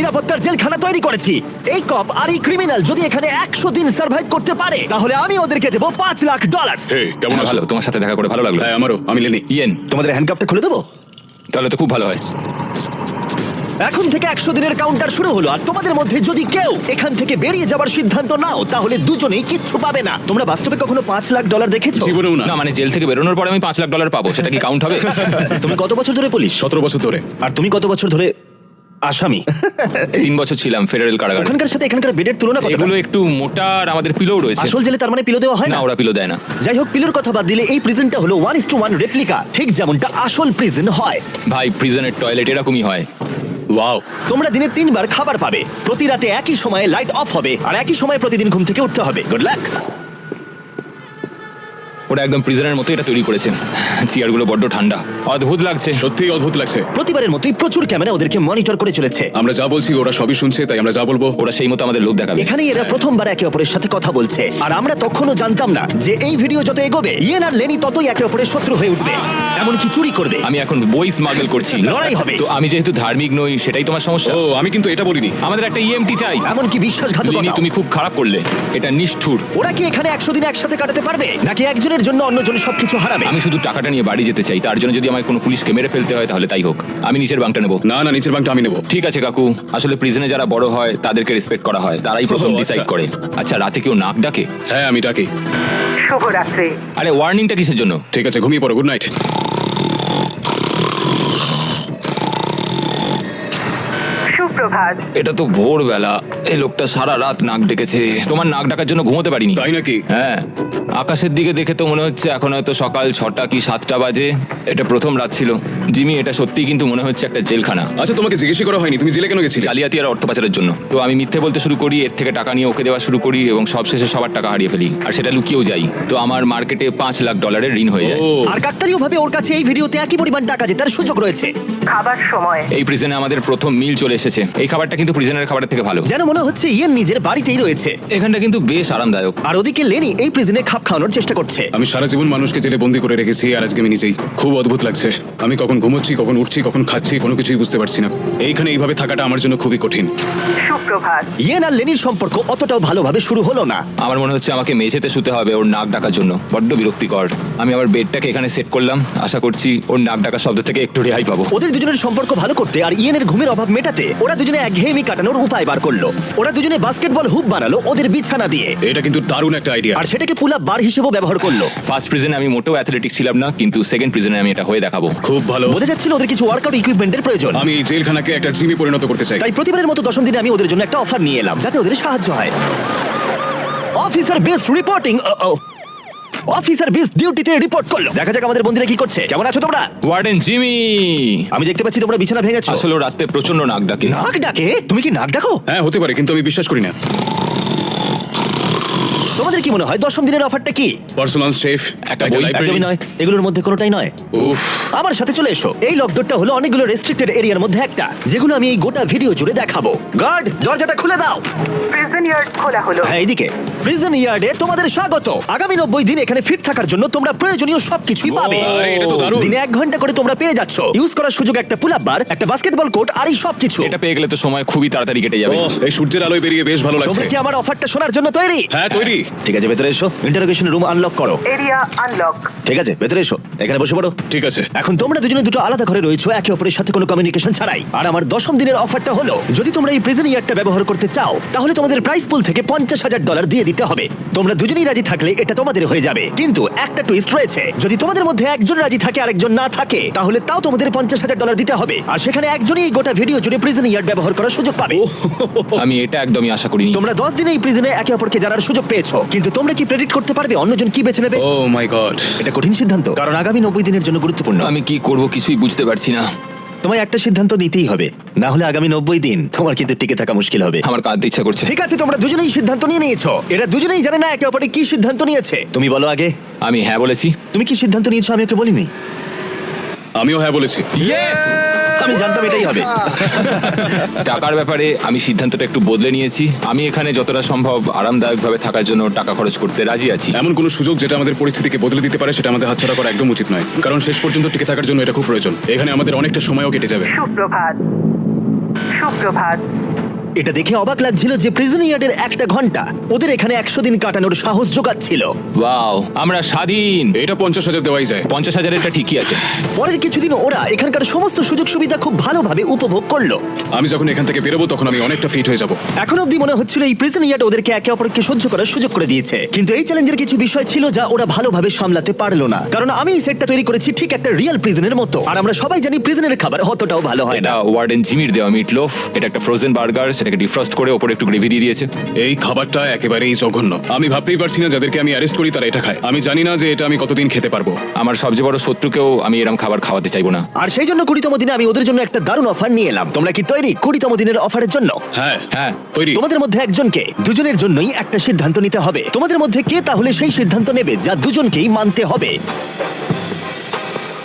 নিরাপত্তার জেলখানা তৈরি করেছি। এই কপ আর এই ক্রিমিনাল যদি এখানে 100 দিন সার্ভাইভ করতে পারে তাহলে আমি ওদেরকে দেবো $5,00,000। এই কেমন আছো? ভালো, তোমার সাথে দেখা করে ভালো লাগলো। হ্যাঁ আমারও। আমি লেনি। ইয়েন, তোমাদের হ্যান্ডকাপটা খুলে দেবো? তাহলে তো খুব ভালো হয়। এখন থেকে 100 দিনের কাউন্টার শুরু হলো, আর তোমাদের মধ্যে যদি কেউ এখান থেকে বেরিয়ে যাবার সিদ্ধান্ত নাও তাহলে দুজনেই কিচ্ছু পাবে না। তোমরা বাস্তবে কখনো $5,00,000 দেখেছো? জীবনেও না। না মানে জেল থেকে বেরোনোর পরে আমি $5,00,000 পাবো, সেটা কি কাউন্ট হবে? তুমি কত বছর ধরে পুলিশ? 17 বছর ধরে। আর তুমি কত বছর ধরে আসামি? 3 বছর ছিলাম ফেডারেল কারাগারে। ওখানকার সাথে এখানকার বেডের তুলনা কত? এগুলো একটু মোটা আর আমাদের পিলো রয়েছে। আসল জেলে তার মানে পিলো দেওয়া হয় না, না? ওরা পিলো দেয় না। যাই হোক, পিলোর কথা বাদ দিলে এই প্রিজনটা হলো 1:1 রেপ্লিকা, ঠিক যেমনটা আসল প্রিজন হয়। ভাই, প্রিজনের টয়লেট এরকমই হয়। ওয়াও। তোমরা দিনে 3 বার খাবার পাবে, প্রতি রাতে একই সময়ে লাইট অফ হবে, আর একই সময়ে প্রতিদিন ঘুম থেকে উঠতে হবে। Good luck. ওরা একদম প্রিজনের মতো এটা তৈরি করেছে। চেয়ারগুলো বড্ড ঠান্ডা, অদ্ভুত লাগছে। সত্যিই অদ্ভুত লাগছে। প্রতিবারের মতোই প্রচুর ক্যামেরা ওদেরকে মনিটর করে চলেছে। আমরা যা বলছি ওরা সবই শুনছে, তাই আমরা যা বলবো ওরা সেই মতো আমাদের লোক দেখাবে। এখানেই এরা প্রথমবার একে অপরের সাথে কথা বলছে, আর আমরা তখনও জানতাম না যে এই ভিডিও যত এগোবে ইয়েন আর লেনি ততই একে অপরের শত্রু হয়ে উঠবে, এমনকি চুরি করবে। আমি এখন বই স্মাগল করছি। লড়াই হবে। তো আমি যেহেতু ধার্মিক নই, সেটাই তোমার সমস্যা। ও আমি কিন্তু এটা বলিনি। আমাদের একটা ইএমটি চাই। এমনকি লিনি, বিশ্বাসঘাতকতা। তুমি খুব খারাপ করলে। এটা নিষ্ঠুর। ওরা কি এখানে 100 দিন একসাথে কাটাতে পারবে, নাকি একজনের জন্য অন্যজন সবকিছু হারাবে? আমি শুধু টাকাটা নিয়ে বাড়ি যেতে চাই, তার জন্য যদি আমায় কোনো পুলিশকে মেরে ফেলতে হয় তাহলে তাই হোক। আমি নিচের বাংটা নেবো। না না, নিচের ব্যাংকটা আমি নেবো। ঠিক আছে কাকু, আসলে প্রিজনে যারা বড় হয় তাদেরকে রেসপেক্ট করা হয়, তারাই প্রথম ও, আচ্ছা। ডিসাইড করে। আচ্ছা, রাতে কেউ নাক ডাকে? হ্যাঁ আমি ডাকি। শুভরাত্রি। আরে ওয়ার্নিংটা কিসের জন্য? ঠিক আছে, ঘুমিয়ে পড়ো। Good night. সুপ্রভাত। এটা তো ভোরবেলা, এই লোকটা সারা রাত নাক ডেকেছে। তোমার নাক ডাকার জন্য ঘুমোতে পারিনি। তাই নাকি? হ্যাঁ, আকাশের দিকে দেখে তো মনে হচ্ছে এখন হয়তো সকাল 6টা কি 7টা বাজে। এটা প্রথম রাত ছিল। জিমি, এটা সত্যি কিন্তু মনে হচ্ছে একটা জেলখানা। আচ্ছা তোমাকে জিজ্ঞেস করা হয়নি তুমি জেলে কেন গেছিলে? জালিয়াতি আর অর্থ পাচারের জন্য। তো আমি মিথ্যে বলতে শুরু করি, এর থেকে টাকা নিয়ে ওকে দেওয়া শুরু করি এবং সবশেষে সবার টাকা হারিয়ে ফেলি, আর সেটা লুকিয়েও যাই। তো আমার মার্কেটে $5,00,000 ঋণ হয়ে যায়। ও আর কাকতালীয় ভাবে ওর কাছে এই ভিডিওতে একই পরিমাণ টাকা জেতার সুযোগ রয়েছে। খাবার সময়। এই প্রিজনে আমাদের প্রথম মিল চলে এসেছে। এই খাবারটা কিন্তু প্রিজনের খাবারের থেকে ভালো। যেন মনে হচ্ছে ইয়েন নিজের বাড়িতেই রয়েছে। এখানটা কিন্তু বেশ আরামদায়ক। আর ওদিকে লেনি এই প্রিজনে খাপ খাওয়ানোর চেষ্টা করছে। আমি সারা জীবন মানুষকে জেলে বন্দি করে রেখেছি, আর আজকে আমি নিজেই। খুব অদ্ভুত লাগছে। আমি কখন ঘুমোচ্ছি, কখন উঠছি, কখন খাচ্ছি, কোনো কিছুই বুঝতে পারছি না। এইখানে এইভাবে থাকাটা আমার জন্য খুবই কঠিন। সুপ্রভাত। ইয়েন আর লেনির সম্পর্ক অতটাও ভালোভাবে শুরু হলো না। আমার মনে হচ্ছে আমাকে মেঝেতে শুতে হবে ওর নাক ডাকার জন্য। বড্ড বিরক্তিকর। আমি আবার বেডটাকে এখানে সেট করলাম, আশা করছি ওর নাক ডাকার শব্দ থেকে একটু রেহাই পাবো। ওদের দুজনের সম্পর্ক ভালো করতে আর ইয়েনের ঘুমের অভাব মেটাতে ওরা দুজনে একঘেয়েমি কাটানোর উপায় বার করলো। ওরা দুজনে বাস্কেটবল হুপ বানালো ওদের বিছানা দিয়ে, এটা কিন্তু দারুণ একটা আইডিয়া। আর সেটাকে পুল আপ বার হিসেবেও ব্যবহার করলো। ফার্স্ট প্রিজনে আমি মোটেও অ্যাথলেটিক ছিলাম না, কিন্তু সেকেন্ড প্রিজনে আমি এটা হয়ে দেখাবো। খুব ভালো। বোঝা যাচ্ছিল ওদের কিছু ওয়ার্কআউট ইকুইপমেন্টের প্রয়োজন। আমি এই জেলখানাকে একটা জিমে পরিণত করতে চাই। তাই প্রতিবারের মতো 10ম দিনে আমি ওদের জন্য একটা অফার নিয়ে এলাম যাতে ওদের সাহায্য হয়। Officer best reporting. Officer best ডিউটিতে রিপোর্ট করলো। দেখা যাক আমাদের বন্ধুরা কি করছে। কেমন আছো তোমরা? ওয়ার্ডেন জিমি, আমি দেখতে পাচ্ছি তোমরা বিছানা ভেঙেছো। আসলে ও রাতে প্রচন্ড নাক ডাকে। নাক ডাকে? তুমি কি নাক ডাকো? হ্যাঁ হতে পারে, কিন্তু আমি বিশ্বাস করি না। তোমাদের কি মনে হয় 10ম দিনের অফারটা কি? পার্সোনাল শেফ, একটা বই। একদমই নয়, এগুলোর মধ্যে কোনোটাই নয়। উফ। আমার সাথে চলে এসো। এই লকডাউনটা হলো অনেকগুলো রেস্ট্রিক্টেড এরিয়ার মধ্যে একটা, যেগুলো আমি এই গোটা ভিডিও জুড়ে দেখাবো। গার্ড, দরজাটা খুলে দাও। প্রিজন ইয়ার্ড খোলা হলো। হ্যাঁ, এইদিকে প্রিজন ইয়ার্ডে তোমাদের স্বাগত। আগামী 90 দিন এখানে ফিট থাকার জন্য তোমরা প্রয়োজনীয় সবকিছুই পাবে। আরে, এটা তো দারুণ। দিনে 1 ঘন্টা করে তোমরা পেয়ে যাচ্ছ। ইউজ করার সুযোগ একটা পুল আপ বার, একটা বাস্কেটবল কোর্ট, আর এই সবকিছু। এটা পেয়ে গেলে তো সময় খুবই তাড়াতাড়ি কেটে যাবে। ওহ, এই সূর্যের আলোয় বেরিয়ে বেশ ভালো লাগছে। তোমরা কি আমার অফারটা শোনার জন্য তৈরি? হ্যাঁ তৈরি। ঠিক আছে, ভেতরে এসো। ইন্টারোগেশন রুম আনলক করো। Area unlock. ঠিক আছে, ভেতরে এসো। এখানে বসে পড়ো। ঠিক আছে। এখন তোমরা দুজনে দুটো আলাদা ঘরে রয়েছো, একে অপরের সাথে কোনো কমিউনিকেশন ছাড়াই। আর আমার 10ম দিনের অফারটা হলো, যদি তোমরা এই প্রিজন ইয়ারটা ব্যবহার করতে চাও তাহলে তোমাদের প্রাইস পুল থেকে $50,000 দিয়ে দিতে হবে। তোমরা দুজনেই রাজি থাকলে এটা তোমাদের হয়ে যাবে, কিন্তু একটা টুইস্ট রয়েছে। যদি তোমাদের মধ্যে একজন রাজি থাকে আরেকজন না থাকে, তাহলে তাও তোমাদের $50,000 দিতে হবে। আর সেখানে একজনই এই গোটা ভিডিও জুড়ে প্রিজন ইয়ার ব্যবহার করার সুযোগ পাবে। আমি এটা একদমই আশা করিনি। তোমরা 10 দিনে এই প্রিজনে একে অপরকে জানার সুযোগ পেয়েছো, কিন্তু তোমরা কি প্রেডিক্ট করতে পারবে অন্যজন কি বেছে নেবে? ও মাই গড। এটা কঠিন সিদ্ধান্ত, কারণ আগামী 90 দিনের জন্য গুরুত্বপূর্ণ। আমি কি করব কিছুই বুঝতে পারছি না। তোমায় একটা সিদ্ধান্ত নিতেই হবে, না হলে আগামী 90 দিন তোমার কিন্তু টিকে থাকা মুশকিল হবে। আমার কাঁদতে ইচ্ছা করছে। ঠিক আছে, তোমরা দুজনেই সিদ্ধান্ত নিয়ে নিয়েছো। এরা দুজনেই জানে না একে অপরে কি সিদ্ধান্ত নিয়েছে। তুমি বলো আগে। আমি হ্যাঁ বলেছি। তুমি কি সিদ্ধান্ত নিয়েছো আমি ওকে বলিনি? আমিও হ্যাঁ বলেছি। ইয়েস! আমি জানতাম এটাই হবে। টাকার ব্যাপারে আমি সিদ্ধান্তটা একটু বদলে নিয়েছি। আমি এখানে যতটা সম্ভব আরামদায়কভাবে থাকার জন্য টাকা খরচ করতে রাজি আছি। এমন কোনো সুযোগ যেটা আমাদের পরিস্থিতিকে বদলে দিতে পারে সেটা আমাদের হাতছাড়া করা একদম উচিত নয়, কারণ শেষ পর্যন্ত টিকে থাকার জন্য এটা খুব প্রয়োজন। এখানে আমাদের অনেকটা সময়ও কেটে যাবে। সুপ্রভাত। সুপ্রভাত। এটা দেখে অবাক লাগছিল যে প্রিজন ইয়ার্ডের একটা ঘন্টা ওদের এখানে 100 দিন কাটানোর সাহস জোগাচ্ছিল। ওয়াও, আমরা স্বাধীন। এটা 50,000 দেওয়াই যায়। 50,000 এটা ঠিকই আছে। পরের কিছুদিন ওরা এখানকার সমস্ত সুযোগ সুবিধা খুব ভালোভাবে উপভোগ করলো। আমি যখন এখান থেকে বেরোবো তখন আমি অনেকটা ফিট হয়ে যাবো। এখন অব্দি মনে হচ্ছিল এই প্রিজন ইয়ার্ড ওদেরকে একে অপরকে সহ্য করার সুযোগ করে দিয়েছে, কিন্তু এই চ্যালেঞ্জের কিছু বিষয় ছিল যা ওরা ভালোভাবে সামলাতে পারলো না। কারণ আমি এই সেটটা তৈরি করেছি ঠিক একটা রিয়েল প্রিজনের মতো, আর আমরা সবাই জানি প্রিজনের খাবার অতটাও ভালো হয় না। এটা ওয়ার্ডেন জিমির দেওয়া মিট লোফ। এটা একটা ফ্রোজেন বার্গার, সেটাকে ডিফ্রস্ট করে ওপরে একটু গ্রেভি দিয়ে দিয়েছে। এই খাবারটা একেবারেই জঘন্য। আমি ভাবতেই পারছি না যাদেরকে আমি অ্যারেস্ট করি তারা এটা খায়। আমি জানি না যে এটা আমি কতদিন খেতে পারবো। আমার সবচেয়ে বড় শত্রুকেও আমি এরকম খাবার খাওয়াতে চাইবো না। আর সেই জন্য 20তম দিনে আমি ওদের জন্য একটা দারুণ অফার নিয়ে এলাম। তোমরা কি তৈরি 20তম দিনের অফারের জন্য? হ্যাঁ হ্যাঁ। তৈরি। তোমাদের মধ্যে একজনকে দুজনের জন্যই একটা সিদ্ধান্ত নিতে হবে। তোমাদের মধ্যে কে তাহলে সেই সিদ্ধান্ত নেবে যা দুজনকেই মানতে হবে?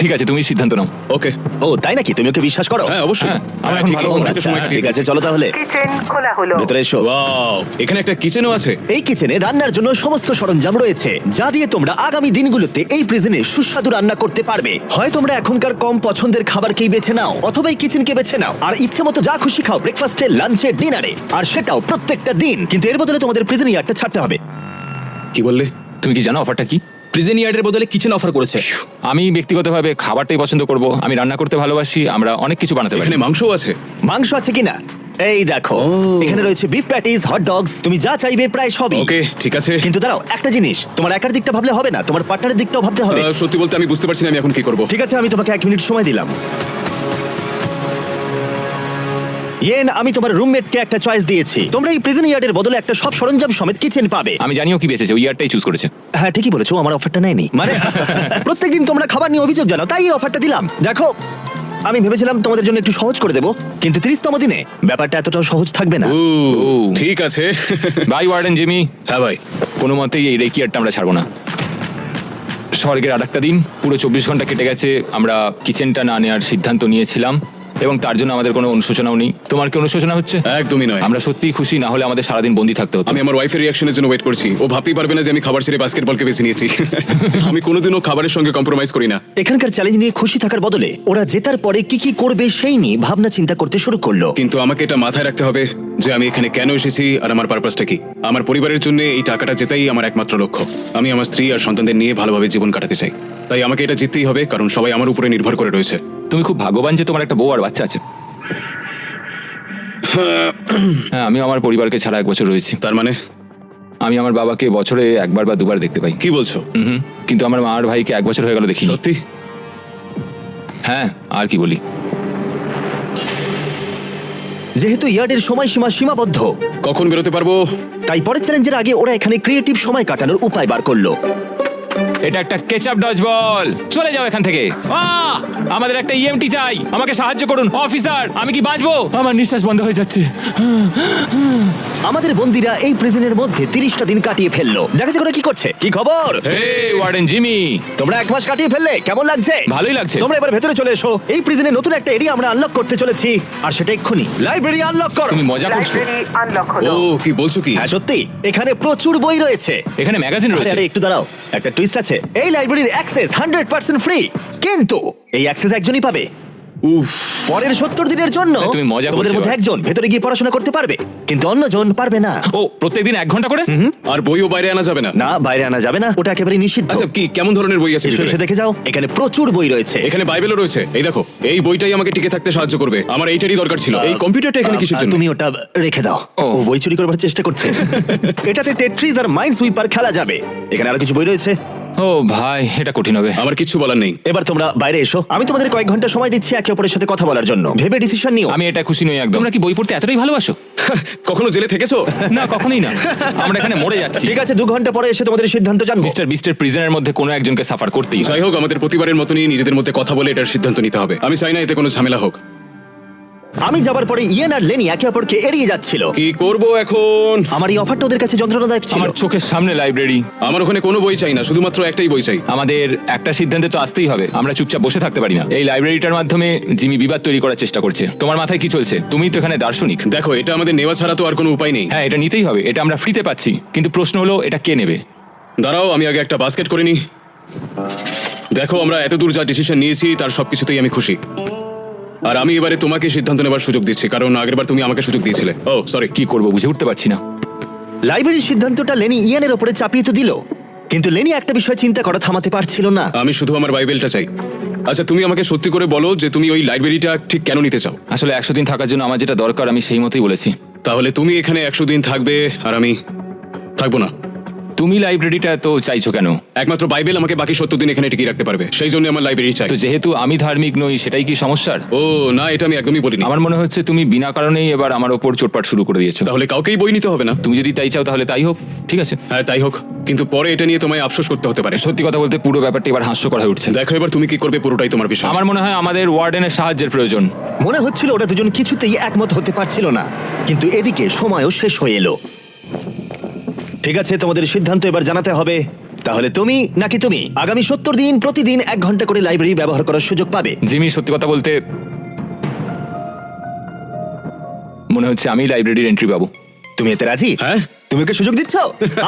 ঠিক আছে, তুমি সিদ্ধান্ত নাও। ওকে। ও তাই নাকি? তুমি ওকে বিশ্বাস করো? হ্যাঁ অবশ্যই। হ্যাঁ, আমরা এখন ঠিকই ভালো ঘন্টা আচ্ছা, সময় কাটিয়ে ঠিক আছে, চলো তাহলে কিচেন খোলা হলো। ভেতরে এসো। ওয়াও, এখানে একটা কিচেনও আছে। এই কিচেনে রান্নার জন্য সমস্ত সরঞ্জাম রয়েছে, যা দিয়ে তোমরা আগামী দিনগুলোতে এই প্রিজনে সুস্বাদু রান্না করতে পারবে। হয় তোমরা এখনকার কম পছন্দের খাবারকেই বেছে নাও, অথবা এই কিচেনকে বেছে নাও আর ইচ্ছে মতো যা খুশি খাও ব্রেকফাস্টে, লাঞ্চে, ডিনারে, আর সেটাও প্রত্যেকটা দিন। কিন্তু এর বদলে তোমাদের প্রিজন ইয়ারটা ছাড়তে হবে। কি বললে? তুমি কি জানো অফারটা কি? প্রিজন ইয়ার্ডের বদলে কিচেন অফার করেছে। আমি ব্যক্তিগতভাবে খাবারটাই পছন্দ করব। আমি রান্না করতে ভালোবাসি, আমরা অনেক কিছু বানাতে পারি। এখানে মাংসও আছে। মাংস আছে কিনা? এই দেখো, এখানে রয়েছে বিফ প্যাটিস, হট ডগস, তুমি যা চাইবে প্রায় সবই। ওকে ঠিক আছে। কিন্তু দাঁড়াও, একটা জিনিস, তোমার একার দিকটা ভাবলে হবে না, তোমার পার্টনারের দিকটাও ভাবতে হবে। সত্যি বলতে আমি বুঝতে পারছি না আমি এখন কি করব। ঠিক আছে, আমি তোমাকে 1 মিনিট সময় দিলাম। ইয়েন, আমি তোমার রুমমেটকে একটা চয়েস দিয়েছি। তোমরা এই প্রিজন ইয়ার্ডের বদলে একটা সব সরঞ্জাম সমেত কিচেন পাবে। আমি জানিও কি বেঁচেছে, ওই ইয়ারটাই চুজ করেছে। হ্যাঁ ঠিকই বলেছো, আমার অফারটা নেয়নি। মানে প্রত্যেকদিন তোমরা খাবার নিয়ে অভিযোগ জানাও, তাই এই অফারটা দিলাম। দেখো, আমি ভেবেছিলাম তোমাদের জন্য একটু সহজ করে দেবো, কিন্তু 30তম দিনে ব্যাপারটা এতটাও সহজ থাকবে না। ঠিক আছে। Bye warden Jimmy. হ্যাঁ ভাই। কোনো মতেই এই রেকিয়ারটা আমরা ছাড়বো না। স্বর্গের আর একটা দিন, পুরো 24 ঘন্টা কেটে গেছে। আমরা কিচেনটা না নেওয়ার সিদ্ধান্ত নিয়েছিলাম এবং তার জন্য আমাদের কোনো অনুশোচনাও নেই। তোমার কি অনুশোচনা হচ্ছে? একদমই নয়। আমরা সত্যিই খুশি, না হলে আমাদের সারাদিন বন্দি থাকতে হতো। আমি আমার ওয়াইফের রিঅ্যাকশনের জন্য ওয়েট করছি। ও ভাবতেই পারবে না যে আমি খাবার ছেড়ে বাস্কেটবলকে বেছে নিয়েছি। আমি কোনোদিনও খাবারের সঙ্গে কম্প্রোমাইজ করি না। এখানকার চ্যালেঞ্জ নিয়ে খুশি থাকার বদলে ওরা জেতার পরে কি কি করবে সেই নিয়ে ভাবনা চিন্তা করতে শুরু করলো। কিন্তু আমাকে এটা মাথায় রাখতে হবে যে আমি এখানে কেন এসেছি আর আমার পারপাসটা কি। আমার পরিবারের জন্য এই টাকাটা জেতাই আমার একমাত্র লক্ষ্য। আমি আমার স্ত্রী আর সন্তানদের নিয়ে ভালোভাবে জীবন কাটাতে চাই, তাই আমাকে এটা জিততেই হবে, কারণ সবাই আমার উপরে নির্ভর করে রয়েছে। তুমি খুব ভাগ্যবান যে তোমার একটা বউ আর বাচ্চা আছে। হ্যাঁ, আমি আমার পরিবারকে ছাড়া 1 বছর রয়েছি। তার মানে? আমি আমার বাবাকে বছরে 1বার বা 2বার দেখতে পাই। কি বলছো? কিন্তু আমার মা আর ভাইকে 1 বছর হয়ে গেল দেখিনি। সত্যি? হ্যাঁ, আর কি বলি। যেহেতু ইয়ার্ডের সময়সীমা সীমাবদ্ধ, কখন বেরোতে পারবো? তাই পরের চ্যালেঞ্জের আগে ওরা এখানে ক্রিয়েটিভ সময় কাটানোর উপায় বার করলো। এটা একটা কেচাপ ডজ বল। চলে যাও এখান থেকে। আমাদের একটা ইএমটি চাই, আমাকে সাহায্য করুন অফিসার। আমি কি বাঁচবো? আমার নিঃশ্বাস বন্ধ হয়ে যাচ্ছে। আমাদের বন্দিরা এই প্রিজনের মধ্যে 30টা দিন কাটিয়ে ফেললো। দেখা যাক ওরা কি করছে। কি খবর? হেই ওয়ার্ডেন জিমি, তোমরা 1 মাস কাটিয়ে ফেললে, কেমন লাগছে? ভালোই লাগছে। তোমরা এবার ভেতরে চলে এসো। এই প্রিজনে নতুন একটা এরিয়া আমরা আনলক করতে চলেছি, আর সেটা এক্ষুনি। লাইব্রেরি আনলক করো। তুমি মজা করছো? লাইব্রেরি আনলক হলো। ও কি বলছো কি? হ্যাঁ সত্যি, এখানে প্রচুর বই রয়েছে। এখানে ম্যাগাজিন আরে রয়েছে। আরে একটু দাঁড়াও, একটা টুইস্ট আছে। এই লাইব্রেরির অ্যাক্সেস 100% ফ্রি, কিন্তু এই অ্যাক্সেস একজনই পাবে। উফ। পরের 70 দিনের জন্য তুমি মজা তোমাদের করছো মধ্যে এবার। একজন ভেতরে গিয়ে পড়াশোনা করতে পারবে, কিন্তু অন্যজন পারবে না। ও, প্রত্যেকদিন 1 ঘন্টা করে? আর বইও বাইরে আনা যাবে না? না, বাইরে আনা যাবে না, ওটা একেবারে নিষিদ্ধ। আচ্ছা, কি কেমন ধরনের বই আছে এসো, ভিতরে? এসে দেখে যাও, এখানে প্রচুর বই রয়েছে। এখানে বাইবেলও রয়েছে। এই দেখো, এই বইটাই আমাকে টিকে থাকতে সাহায্য করবে। আমার এইটারই দরকার ছিল। এই কম্পিউটারটা এখানে কিসের জন্য? তুমি ওটা রেখে দাও। ও। ও বই চুরি করবার চেষ্টা করছে। এটাতে টেট্রিস আর মাইন্ড সুইপার খেলা যাবে। এখানে আরো কিছু বই রয়েছে। ও ভাই, এটা কঠিন হবে। আমার কিচ্ছু বলার নেই। এবার তোমরা বাইরে এসো, আমি তোমাদের কয়েক ঘন্টা সময় দিচ্ছি একে অপরের সাথে কথা বলার জন্য। ভেবে ডিসিশন নিও। আমি এটা খুশি নই একদম। তোমরা কি বই পড়তে এতটাই ভালোবাসো? কখনো জেলে থেকেছো? না, কখনোই না। আমরা এখানে মরে যাচ্ছি। ঠিক আছে, 2 ঘন্টা পরে এসে তোমাদের সিদ্ধান্ত জানবো। মিস্টার বিস্টের প্রিজনের মধ্যে কোনো একজনকে সাফার করতেই হয়। যাই হোক, আমাদের প্রতিবারের মতনই নিজেদের মধ্যে কথা বলে এটার সিদ্ধান্ত নিতে হবে। আমি চাই না এতে কোনো ঝামেলা হোক। আমি যাবার পরে ইয়েন আর লেনি একে অপরকে এড়িয়ে যাচ্ছিল। কি করব এখন? আমার এই অফারটা ওদের কাছে যন্ত্রণাদায়ক ছিল। আমার চোখের সামনে লাইব্রেরি। আমার ওখানে কোনো বই চাই না, শুধুমাত্র একটাই বই চাই। আমাদের একটা সিদ্ধান্তে তো আসতেই হবে। আমরা চুপচাপ বসে থাকতে পারি না। এই লাইব্রেরিটার মাধ্যমে জিমি বিবাদ তৈরি করার চেষ্টা করছে। তোমার মাথায় কি চলছে? তুমি তো এখানে দার্শনিক। দেখো, এটা আমাদের নেওয়া ছাড়া তো আর কোনো উপায় নেই। হ্যাঁ, এটা নিতেই হবে। এটা আমরা ফ্রিতে পাচ্ছি, কিন্তু প্রশ্ন হলো এটা কে নেবে? দাঁড়াও, আমি আগে একটা বাস্কেট করে নিই। দেখো, আমরা এত দূর যা ডিসিশন নিয়েছি তার সবকিছুতেই আমি খুশি। আর আমি এবারে তোমাকে সিদ্ধান্ত নেবার সুযোগ দিচ্ছি, কারণ আগেরবার তুমি আমাকে সুযোগ দিয়েছিলে। ও সরি। কি করব বুঝে উঠতে পারছি না। লাইব্রেরির সিদ্ধান্তটা লেনি ইয়ানের ওপরে চাপিয়ে তো দিল, কিন্তু লেনি একটা বিষয় চিন্তা করা থামাতে পারছিল না। আমি শুধু আমার বাইবেলটা চাই। আচ্ছা, তুমি আমাকে সত্যি করে বলো যে তুমি ওই লাইব্রেরিটা ঠিক কেন নিতে চাও? আসলে 100 দিন থাকার জন্য আমার যেটা দরকার আমি সেই মতোই বলেছি। তাহলে তুমি এখানে 100 দিন থাকবে আর আমি থাকবো না। তুমি লাইব্রেরিটা তো চাইছো কেন? একমাত্র বাইবেল আমাকে বাকি 70 দিন এখানে টিকিয়ে রাখতে পারবে, সেই জন্য আমার লাইব্রেরি চাই। তো যেহেতু আমি ধার্মিক নই সেটাই কি সমস্যার? ও না, এটা আমি একদমই বলিনি। আমার মনে হচ্ছে তুমি বিনা কারণেই এবার আমার ওপর চোটপাট শুরু করে দিয়েছো। তাহলে কাউকেই বই নিতে হবে না? তুমি যদি তাই চাও তাহলে তাই হোক, ঠিক আছে। হ্যাঁ তাই হোক, কিন্তু পরে এটা নিয়ে তোমায় আফসোস করতে হতে পারে। সত্যি কথা বলতে পুরো ব্যাপারটা এবার হাস্যকর হয়ে উঠছে। দেখো এবার তুমি কি করবে, পুরোটাই তোমার বিষয়। আমার মনে হয় আমাদের ওয়ার্ডেনের সাহায্যের প্রয়োজন। মনে হচ্ছিল ওরা দুজন কিছুতেই একমত হতে পারছিল না, কিন্তু এদিকে সময়ও শেষ হয়ে এলো। ঠিক আছে, তোমাদের সিদ্ধান্ত এবার জানাতে হবে। তাহলে তুমি নাকি তুমি আগামী 70 দিন প্রতিদিন 1 ঘন্টা করে লাইব্রেরি ব্যবহার করার সুযোগ পাবে। জিমি, সত্যি কথা বলতে মনে হচ্ছে আমি লাইব্রেরির এন্ট্রি পাবো। তুমি এতে রাজি? হ্যাঁ। তুমি ওকে সুযোগ দিচ্ছ?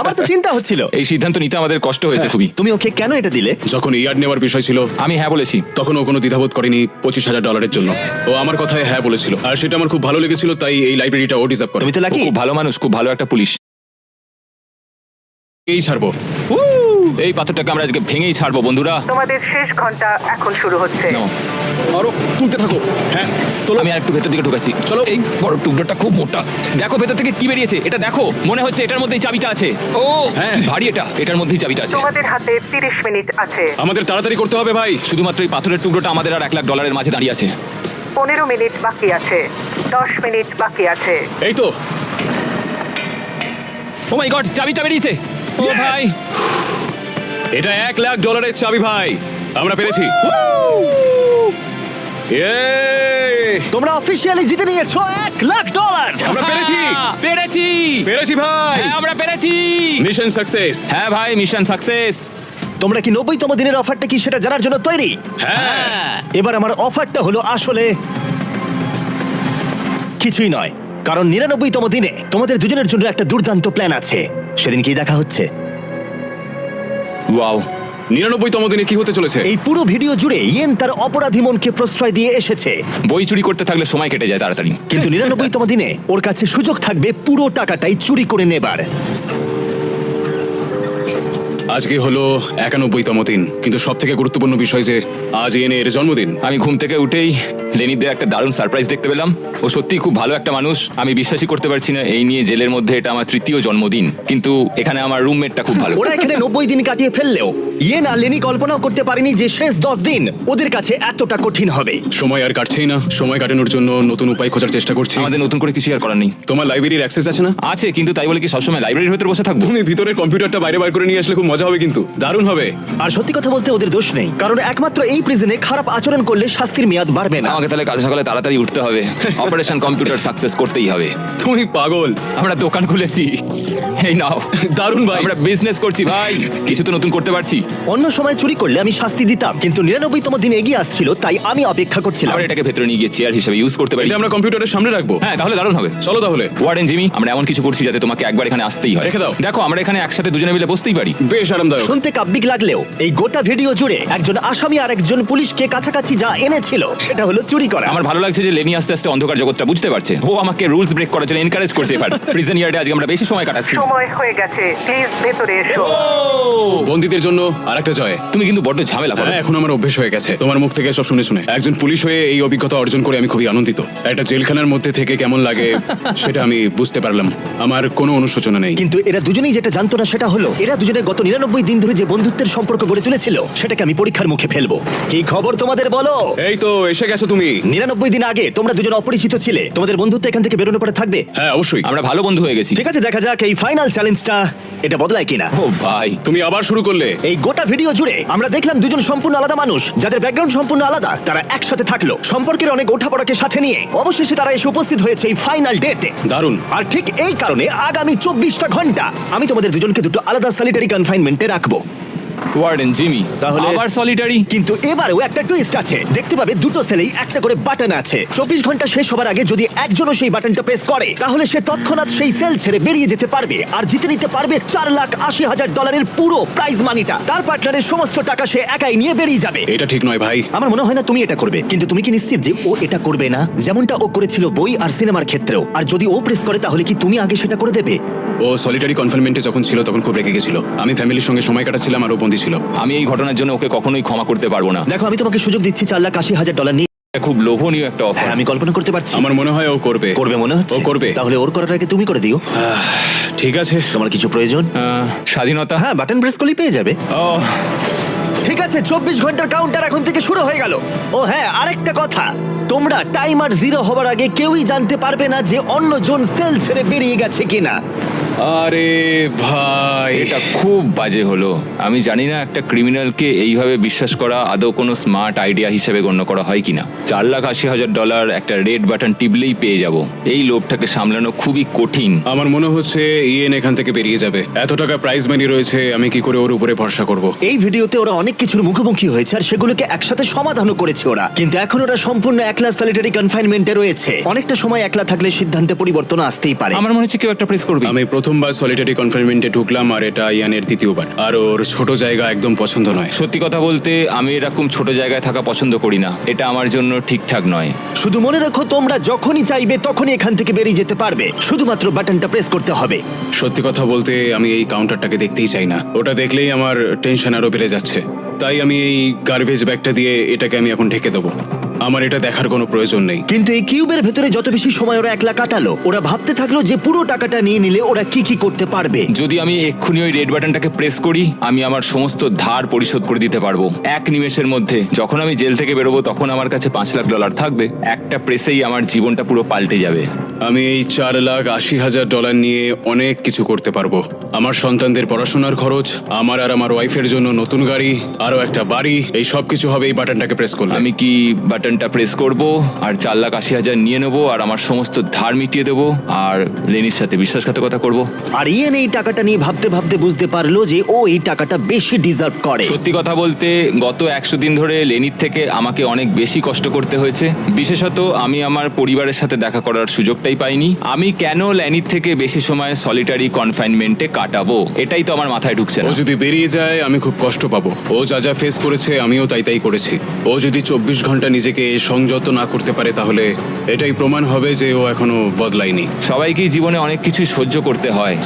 আমার তো চিন্তা হচ্ছিল। এই সিদ্ধান্ত নিতে আমাদের কষ্ট হয়েছে খুবই। তুমি ওকে কেন এটা দিলে? যখন ইয়ার্ড নেওয়ার বিষয় ছিল আমি হ্যাঁ বলেছি। তখন ও কোনো দ্বিধাবোধ করেনি $25,000 জন্য। ও আমার কথায় হ্যাঁ বলেছিল, আর সেটা আমার খুব ভালো লেগেছিল, তাই এই লাইব্রেরিটা ও ডিজার্ভ করে। তুমি তো ও লাকি। খুব ভালো মানুষ, খুব ভালো একটা পুলিশ। এই ছাড়বো। এই পাথরটাকে আমরা আজকে ভেঙেই ছাড়বো বন্ধুরা। তোমাদের শেষ ঘন্টা এখন শুরু হচ্ছে। নাও। আরো তুলতে থাকো। হ্যাঁ তোলো। আমি আর একটু ভেতর দিকে ঢুকাচ্ছি। চলো। এই বড় টুকরোটা খুব মোটা। দেখো ভেতর থেকে কি বেরিয়েছে, এটা দেখো। মনে হচ্ছে এটার মধ্যেই চাবিটা আছে। ও হ্যাঁ। কি ভারী এটা, এটার মধ্যেই চাবিটা আছে। তোমাদের হাতে 30 মিনিট আছে। আমাদের তাড়াতাড়ি করতে হবে ভাই। শুধুমাত্র এই পাথরের টুকরোটা আমাদের আর $1,00,000 মাঝে দাঁড়িয়ে আছে। 15 মিনিট বাকি আছে। 10 মিনিট বাকি আছে। এই তো। ও মাই গড, চাবিটা বেরিয়েছে। ও Yes! ভাই, এটা $1,00,000 চাবি ভাই। আমরা পেরেছি। তোমরা অফিসিয়ালি জিতে নিয়েছো $1,00,000। আমরা পেরেছি। পেরেছি। পেরেছি ভাই। হ্যাঁ, আমরা পেরেছি। Mission success. হ্যাঁ ভাই, মিশন সাকসেস। তোমরা কি 90তম দিনের অফারটা কি সেটা জানার জন্য তৈরি? হ্যাঁ। এবার আমার অফারটা হলো আসলে কিছুই নয়, কারণ 99তম দিনে তোমাদের দুজনের জন্য একটা দুর্দান্ত প্ল্যান আছে। সেদিন কি দেখা হচ্ছে? ওয়াও, 99তম দিনে কি হতে চলেছে? এই পুরো ভিডিও জুড়ে ইয়েন তার অপরাধী মনকে প্রশ্রয় দিয়ে এসেছে, বই চুরি করতে থাকলে সময় কেটে যায় তাড়াতাড়ি। কিন্তু 99তম দিনে ওর কাছে সুযোগ থাকবে পুরো টাকাটাই চুরি করে নেবার। আজকে হলো 91তম দিন, কিন্তু সব থেকে গুরুত্বপূর্ণ বিষয় যে আজ ইয়েনের জন্মদিন। আমি ঘুম থেকে উঠেই লেনিদের একটা দারুণ সারপ্রাইজ দেখতে পেলাম। ও সত্যিই খুব ভালো একটা মানুষ। আমি বিশ্বাসই করতে পারছি না এই নিয়ে জেলের মধ্যে এটা আমার 3য় জন্মদিন, কিন্তু এখানে আমার রুমমেটটা খুব ভালো। ওরা এখানে 90 দিন কাটিয়ে ফেললেও ইয়েন আর লেনি কল্পনাও করতে পারেনি যে শেষ 10 দিন ওদের কাছে এতটা কঠিন হবে। সময় আর কাটছেই না, সময় কাটানোর জন্য নতুন উপায় খোঁজার চেষ্টা করছি। আমাদের নতুন করে কিছু আর করার নেই। তোমার লাইব্রেরির অ্যাক্সেস আছে না? আছে, কিন্তু তাই বলে কি সবসময় লাইব্রেরির ভেতর বসে থাকবো? তুমি ভিতরের কম্পিউটারটা বাইরে বার করে নিয়ে আসলে খুব মজা হবে, কিন্তু দারুণ হবে। আর সত্যি কথা বলতে ওদের দোষ নেই, কারণ একমাত্র এই প্রিজনে খারাপ আচরণ করলে শাস্তির মেয়াদ বাড়বে না। আমাকে তাহলে কাল সকালে তাড়াতাড়ি উঠতে হবে। অপারেশন কম্পিউটার সাকসেস করতেই হবে। তুমি পাগল। আমরা দোকান খুলেছি, এই নাও। দারুণ ভাই। আমরা বিজনেস করছি ভাই, কিছু তো নতুন করতে পারছি। অন্য সময় চুরি করলে আমি শাস্তি দিতাম, কিন্তু 99তম দিন এগিয়ে আসছিল, তাই আমি অপেক্ষা করছিলাম। আমরা এটাকে ভেতরে নিয়ে গিয়ে চেয়ার হিসেবে ইউজ করতে পারি। এটা আমরা কম্পিউটারের সামনে রাখবো। হ্যাঁ, তাহলে দারুণ হবে। চলো তাহলে। ওয়ার্ডেন জিমি, আমরা এমন কিছু করছি যাতে তোমাকে একবার এখানে আসতেই হয়। রেখে দাও। দেখো, আমরা এখানে একসাথে দুজনে মিলে বসতেই পারি। বেশ আরামদায়ক। শুনতে কাব্যিক লাগলেও এই গোটা ভিডিও জুড়ে একজন আসামি আর একজন পুলিশকে কাছাকাছি যা এনেছিল সেটা হলো চুরি করা। আমার ভালো লাগছে যে লেনি আস্তে আস্তে অন্ধকার জগৎটা বুঝতে পারছে। ও আমাকে রুলস ব্রেক করার জন্য এনকারেজ করছে। এবার প্রিজন ইয়ার্ডে আজকে আমরা বেশি সময় কাটাচ্ছি। সময় হয়ে গেছে, প্লিজ ভেতরে এসো। বন্দীদের জন্য আরেকটা জয়। তুমি কিন্তু বড্ড ঝামেলা করো। হ্যাঁ, এখন আমার অভ্যেস হয়ে গেছে তোমার মুখ থেকে সব শুনে শুনে। একজন পুলিশ হয়ে এই অভিজ্ঞতা অর্জন করে আমি খুবই আনন্দিত। একটা জেলখানার মধ্যে থেকে কেমন লাগে সেটা আমি বুঝতে পারলাম। আমার কোনো অনুশোচনা নেই। কিন্তু এরা দুজনেই যেটা জানতো না সেটা হলো এরা দুজনে গত 99 দিন ধরে যে বন্ধুত্বের সম্পর্ক গড়ে তুলেছিল সেটাকে আমি পরীক্ষার মুখে ফেলবো। কি খবর তোমাদের বলো? এই তো এসে গেছো তুমি। 99 দিন আগে তোমরা দুজন অপরিচিত ছিলে, তোমাদের বন্ধুত্ব এখান থেকে বেরোনোর পরে থাকবে। হ্যাঁ অবশ্যই। আমরা ভালো বন্ধু হয়ে গেছি। ঠিক আছে, দেখা যাক এই ফাইনাল চ্যালেঞ্জটা এটা বদলায় কিনা। ও ভাই, তুমি আবার শুরু করলে। এই গোটা ভিডিও জুড়ে আমরা দেখলাম দুজন সম্পূর্ণ আলাদা মানুষ যাদের ব্যাকগ্রাউন্ড সম্পূর্ণ আলাদা, তারা একসাথে থাকলো, সম্পর্কের অনেক ওঠাপড়াকে সাথে নিয়ে অবশেষে তারা এসে উপস্থিত হয়েছে এই ফাইনাল ডেতে। দারুণ। আর ঠিক এই কারণে আগামী 24টা ঘন্টা আমি তোমাদের দুজনকে দুটো আলাদা সলিটারি কনফাইনমেন্টে রাখবো। ওয়ার্ডেন জিমি তাহলে- আবার সলিটারি। কিন্তু এবারেও একটা টুইস্ট আছে। দেখতে পাবে দুটো সেলেই একটা করে বাটন আছে। 24 ঘন্টা শেষ হবার আগে যদি একজনও সেই বাটনটা প্রেস করে তাহলে সে তৎক্ষণাৎ সেই সেল ছেড়ে বেরিয়ে যেতে পারবে আর জিতে নিতে পারবে $4,80,000 পুরো প্রাইজ মানিটা। তার পার্টনারের সমস্ত টাকা সে একাই নিয়ে বেরিয়ে যাবে। এটা ঠিক নয় ভাই। আমার মনে হয় না তুমি এটা করবে, কিন্তু তুমি কি নিশ্চিত যে ও এটা করবে না, যেমনটা ও করেছিল বই আর সিনেমার ক্ষেত্রেও? আর যদি ও প্রেস করে তাহলে কি তুমি আগে সেটা করে দেবে? ও সলিটারি কনফাইনমেন্টে যখন ছিল তখন খুব রেগে গেছিল। আমি ফ্যামিলির সঙ্গে সময় কাটাচ্ছিলাম আর ও বন্দী ছিল। আমি এই ঘটনার জন্য ওকে কখনোই ক্ষমা করতে পারবো না। দেখো, আমি তোমাকে সুযোগ দিচ্ছি $4,80,000 নিয়ে। এটা খুব লোভনীয় একটা অফার। হ্যাঁ, আমি কল্পনা করতে পারছি। আমার মনে হয় ও করবে। করবে মনে হচ্ছে? ও করবে। তাহলে ওর করার আগে তুমি করে দিও। ঠিক আছে। তোমার কিছু প্রয়োজন? স্বাধীনতা। হ্যাঁ, বাটন প্রেস করলেই পেয়ে যাবে। ও ঠিক আছে, 24 ঘন্টার কাউন্টার এখন থেকে শুরু হয়ে গেল। ও হ্যাঁ, আরেকটা কথা, তোমরা টাইমার 0 হবার আগে কেউই জানতে পারবে না যে অন্যজন সেল ছেড়ে বেরিয়ে গেছে কিনা। আরে ভাই, এটা খুব বাজে হলো। আমি জানি না একটা ক্রিমিনালকে এইভাবে বিশ্বাস করা আদৌ কোনো স্মার্ট আইডিয়া হিসেবে গণ্য করা হয় কিনা। $4,80,000 একটা রেড বাটন টিপলেই পেয়ে যাব। এই লোভটাকে সামলানো খুবই কঠিন। আমার মনে হচ্ছে ইয়েন এখান থেকে বেরিয়ে যাবে। এত টাকা প্রাইজ মানি রয়েছে, আমি কি করে ওর উপরে ভরসা করব? এই ভিডিওতে ওরা অনেক কিছুর মুখোমুখি হয়েছে আর সেগুলোকে একসাথে সমাধানও করেছে ওরা, কিন্তু এখন ওরা সম্পূর্ণ একলা সলিটারি কনফাইনমেন্টে রয়েছে। অনেকটা সময় একলা থাকলে সিদ্ধান্তে পরিবর্তন আসতেই পারে। আমার মনে হচ্ছে কেউ একটা প্রেস করবে। আমি প্রথমবার সলিটারি কনফাইনমেন্টে ঢুকলাম আর এটা ইয়ানের দ্বিতীয়বার। আর ওর ছোট জায়গা একদম পছন্দ নয়। সত্যি কথা বলতে আমি এরকম ছোট জায়গায় থাকা পছন্দ করি না। এটা আমার জন্য ঠিকঠাক নয়। শুধু মনে রাখো, তোমরা যখনই চাইবে তখনই এখান থেকে বেরিয়ে যেতে পারবে, শুধুমাত্র বাটনটা প্রেস করতে হবে। সত্যি কথা বলতে আমি এই কাউন্টারটাকে দেখতেই চাই না। ওটা দেখলেই আমার টেনশন আরো বেড়ে যাচ্ছে। তাই আমি এই গার্বেজ ব্যাগটা দিয়ে এটাকে আমি এখন ঢেকে দেবো। আমার এটা দেখার কোনো প্রয়োজন নেই। কিন্তু এই কিউবের ভেতরে যত বেশি সময় ওরা একলা কাটালো, ওরা ভাবতে থাকলো যে পুরো টাকাটা নিয়ে নিলে ওরা কি কি করতে পারবে। যদি আমি এক্ষুনি ওই রেড বাটনটাকে প্রেস করি, আমি আমার সমস্ত ধার পরিশোধ করে দিতে পারবো এক নিমেষের মধ্যে। যখন আমি জেল থেকে বেরোবো তখন আমার কাছে $5,00,000 থাকবে। একটা প্রেসেই আমার জীবনটা পুরো পাল্টে যাবে। আমি এই $4,80,000 নিয়ে অনেক কিছু করতে পারবো। আমার সন্তানদের পড়াশোনার খরচ, আমার আর আমার ওয়াইফের জন্য নতুন গাড়ি, আরো একটা বাড়ি, এই সব কিছু হবে এই বাটনটাকে প্রেস করলে। আমি কি বাটনটা প্রেস করব আর $4,80,000 নিয়ে নেবো আর আমার সমস্ত ধার মিটিয়ে দেবো আর লেনির সাথে বিশ্বাসঘাতকতা করব? আর ইয়েন এই টাকাটা নিয়ে ভাবতে ভাবতে বুঝতে পারলো যে ও এই টাকাটা বেশি ডিজার্ভ করে। সত্যি কথা বলতে গত 100 দিন ধরে লেনির থেকে আমাকে অনেক বেশি কষ্ট করতে হয়েছে। বিশেষত আমি আমার পরিবারের সাথে দেখা করার সুযোগটাই পাইনি। আমি কেন লেনির থেকে বেশি সময় সলিটারি কনফাইনমেন্টে কাটাবো, এটাই তো আমার মাথায় ঢুকছে ও না। যদি বেরিয়ে যায় আমি খুব কষ্ট পাবো। ও যা যা ফেস করেছে আমিও তাই করেছি। ও যদি 24 ঘন্টা নিজেকে সংযত না করতে পারে তাহলে এটাই প্রমাণ হবে যে ও এখনো বদলায়নি। সবাইকেই জীবনে অনেক কিছুই সহ্য করতে হয়,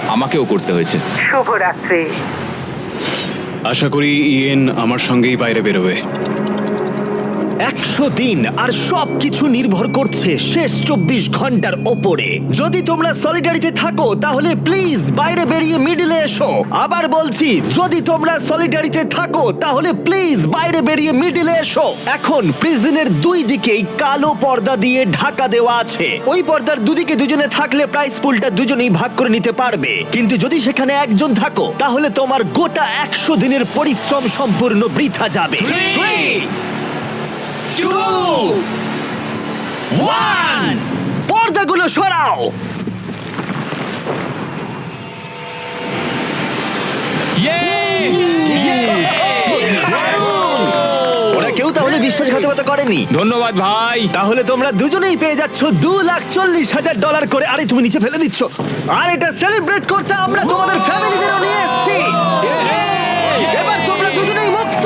আমাকেও করতে হয়েছে। শুভরাত্রি। আশা করি ইয়েন আমার সঙ্গেই বাইরে বেরোবে। 100 দিন আর সবকিছু নির্ভর করছে শেষ 24 ঘন্টার ওপরে। যদি তোমরা সলিডারিতে থাকো তাহলে প্লিজ বাইরে বেরিয়ে মিডলে এসো। আবার বলছি, যদি তোমরা সলিডারিতে থাকো তাহলে প্লিজ বাইরে বেরিয়ে মিডলে এসো। এখন প্রিজনের দুই দিকেই কালো পর্দা দিয়ে ঢাকা দেওয়া আছে। ওই পর্দার দুদিকে দুজনে থাকলে প্রাইস পুলটা দুজনেই ভাগ করে নিতে পারবে, কিন্তু যদি সেখানে একজন থাকো তাহলে তোমার গোটা 100 দিনের পরিশ্রম সম্পূর্ণ বৃথা যাবে। 3, 2, 1, পর্দাগুলো সরাও। দারুণ! ওরা কেউ তাহলে বিশ্বাসঘাতকতা করেনি। ধন্যবাদ ভাই। তাহলে তোমরা দুজনেই পেয়ে যাচ্ছ $2,40,000 করে। আরে তুমি নিচে ফেলে দিচ্ছ। আর এটা সেলিব্রেট করতে আমরা তোমাদের ফ্যামিলিদেরও নিয়ে এসেছি। এবার তোমরা দুজনেই মুক্ত।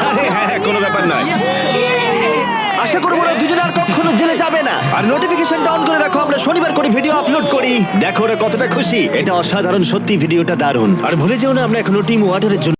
আরে হ্যাঁ, কোনো ব্যাপার নয়। আশা করবো ওরা দুজনে আর কখনো জেলে যাবে না। আর নোটিফিকেশনটা অন করে রাখো, আমরা শনিবার করে ভিডিও আপলোড করি। দেখো ওরা কতটা খুশি। এটা অসাধারণ, সত্যি ভিডিওটা দারুণ। আর ভুলে যেও না, আমরা এখনো টিম ওয়াটারের জন্য